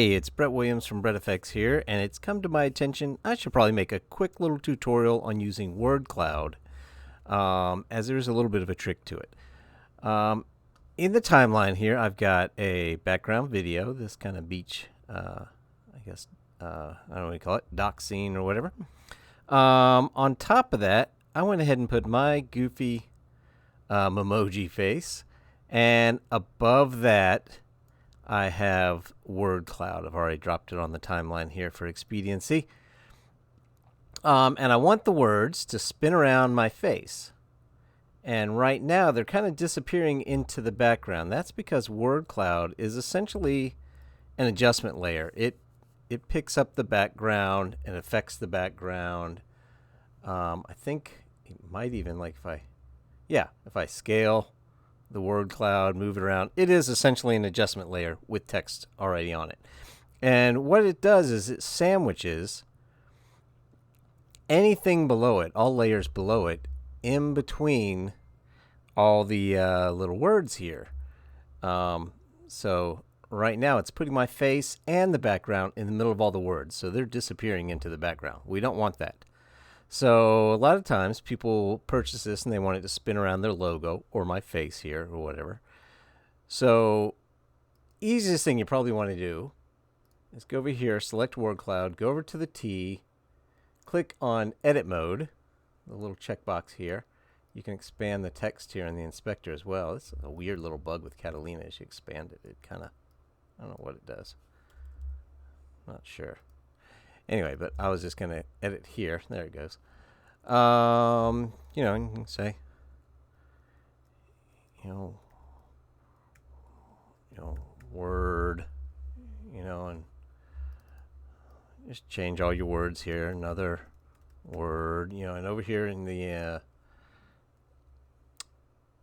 Hey, it's Brett Williams from BretFX here, and it's come to my attention I should probably make a quick little tutorial on using Word Cloud, as there's a little bit of a trick to it. In the timeline here, I've got a background video, this kind of beach, I guess, I don't know what you call it, dock scene or whatever. On top of that, I went ahead and put my goofy Memoji face, and above that, I have Word Cloud. I've already dropped it on the timeline here for expediency. And I want the words to spin around my face. And right now, they're kind of disappearing into the background. That's because Word Cloud is essentially an adjustment layer. It picks up the background and affects the background. I think it might even, like, if I scale the Word Cloud, move it around, it is essentially an adjustment layer with text already on it. And what it does is it sandwiches anything below it, all layers below it, in between all the little words here. So right now it's putting my face and the background in the middle of all the words, so they're disappearing into the background. We don't want that. So a lot of times people purchase this and they want it to spin around their logo or my face here or whatever. So easiest thing you probably want to do is go over here, select Word Cloud, go over to the T, click on Edit Mode, the little checkbox here. You can expand the text here in the inspector as well. This is a weird little bug with Catalina. As you expand it, it kind of, I don't know what it does. Not sure. Anyway, but I was just going to edit here. There it goes. You know, you can say, word, and just change all your words here. Another word, and over here in the,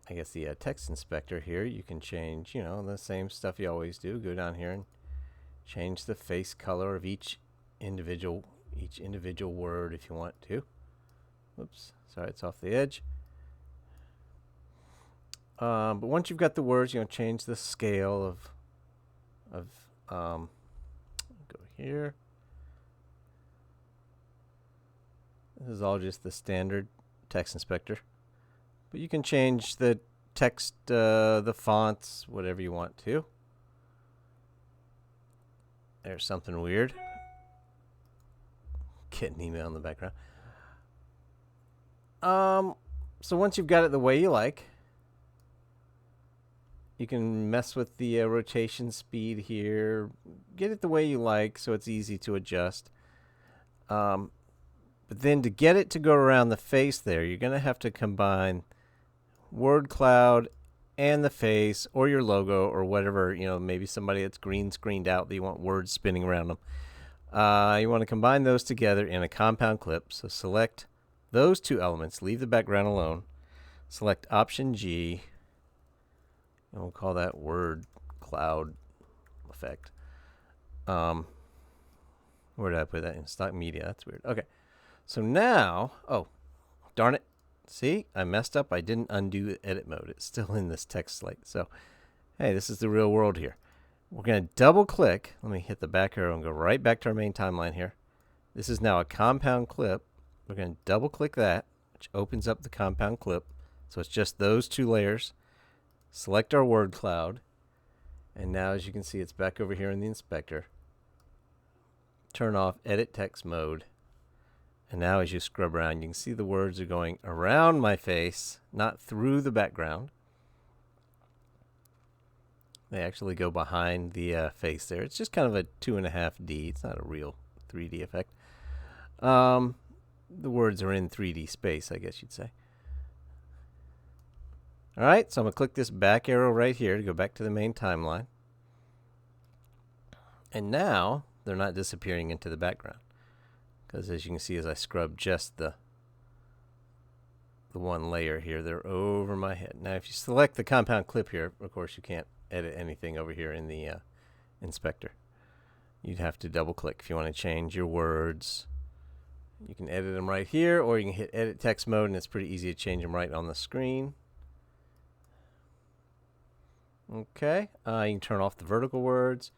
I guess the text inspector here, you can change, the same stuff you always do. Go down here and change the face color of each individual word if you want to. Oops, sorry, it's off the edge. But once you've got the words, change the scale of go here. This is all just the standard text inspector, but you can change the text, the fonts, whatever you want to. There's something weird. Get an email in the background. So once you've got it the way you like, you can mess with the rotation speed here. Get it the way you like so it's easy to adjust. But then to get it to go around the face there, you're going to have to combine Word Cloud and the face or your logo or whatever, maybe somebody that's green screened out that you want words spinning around them. You want to combine those together in a compound clip. So select those two elements, leave the background alone, select option+G, and we'll call that Word Cloud effect. Where did I put that? In stock media. That's weird. Okay. So now, oh, darn it. See, I messed up. I didn't undo edit mode. It's still in this text slate. So, hey, this is the real world here. We're going to double click. Let me hit the back arrow and go right back to our main timeline here. This is now a compound clip. We're going to double click that, which opens up the compound clip. So it's just those two layers. Select our Word Cloud. And now, as you can see, it's back over here in the inspector. Turn off edit text mode. And now as you scrub around, you can see the words are going around my face, not through the background. They actually go behind the face there. It's just kind of a 2.5D. It's not a real 3D effect. The words are in 3D space, I guess you'd say. All right, so I'm going to click this back arrow right here to go back to the main timeline. And now they're not disappearing into the background. Because as you can see, as I scrub just the one layer here, they're over my head. Now, if you select the compound clip here, of course, you can't edit anything over here in the inspector. You'd have to double click if you want to change your words. You can edit them right here, or you can hit edit text mode, and it's pretty easy to change them right on the screen. Okay, you can turn off the vertical words,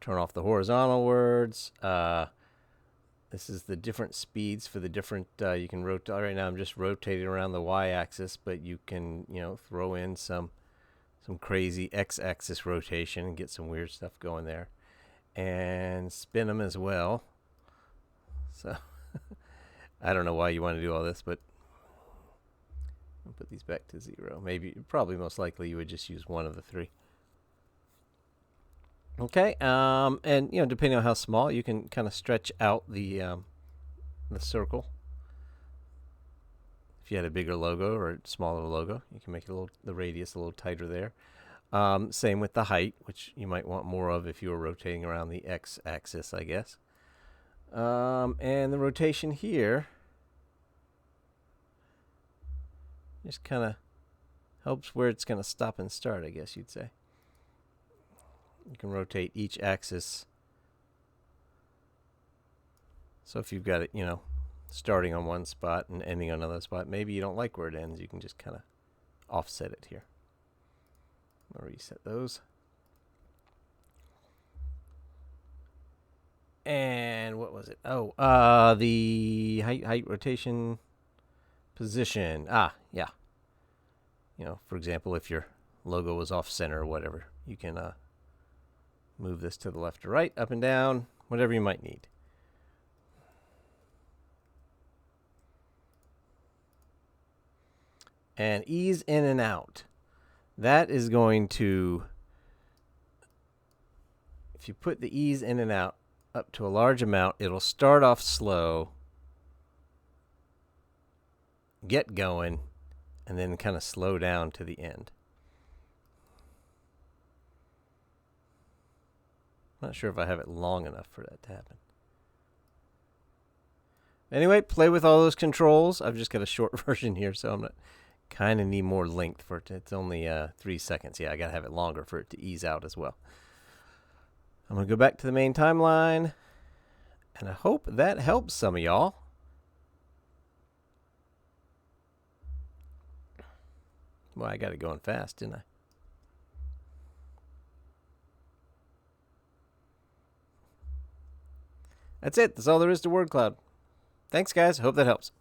Turn off the horizontal words. This is the different speeds for the different, you can rotate. Right now I'm just rotating around the y-axis, but you can, throw in some crazy x-axis rotation and get some weird stuff going there. And spin them as well. So I don't know why you want to do all this, but I'll put these back to 0. Probably most likely you would just use one of the 3. Okay, and depending on how small, you can kind of stretch out the circle. If you had a bigger logo or a smaller logo, you can make the radius a little tighter there. Same with the height, which you might want more of if you were rotating around the x-axis, I guess. And the rotation here just kind of helps where it's going to stop and start, I guess you'd say. You can rotate each axis. So if you've got it, starting on one spot and ending on another spot, maybe you don't like where it ends, you can just kind of offset it here. I'll reset those. And what was it? Oh, the height, rotation, position. Yeah. For example, if your logo was off center or whatever, you can move this to the left or right, up and down, whatever you might need. And ease in and out. That is going to, if you put the ease in and out up to a large amount, it'll start off slow, get going, and then kind of slow down to the end. I'm not sure if I have it long enough for that to happen. Anyway, play with all those controls. I've just got a short version here, so I'm not kind of need more length for it. It's only 3 seconds. Yeah, I got to have it longer for it to ease out as well. I'm going to go back to the main timeline, and I hope that helps some of y'all. Well, I got it going fast, didn't I? That's it. That's all there is to Word Cloud. Thanks, guys. Hope that helps.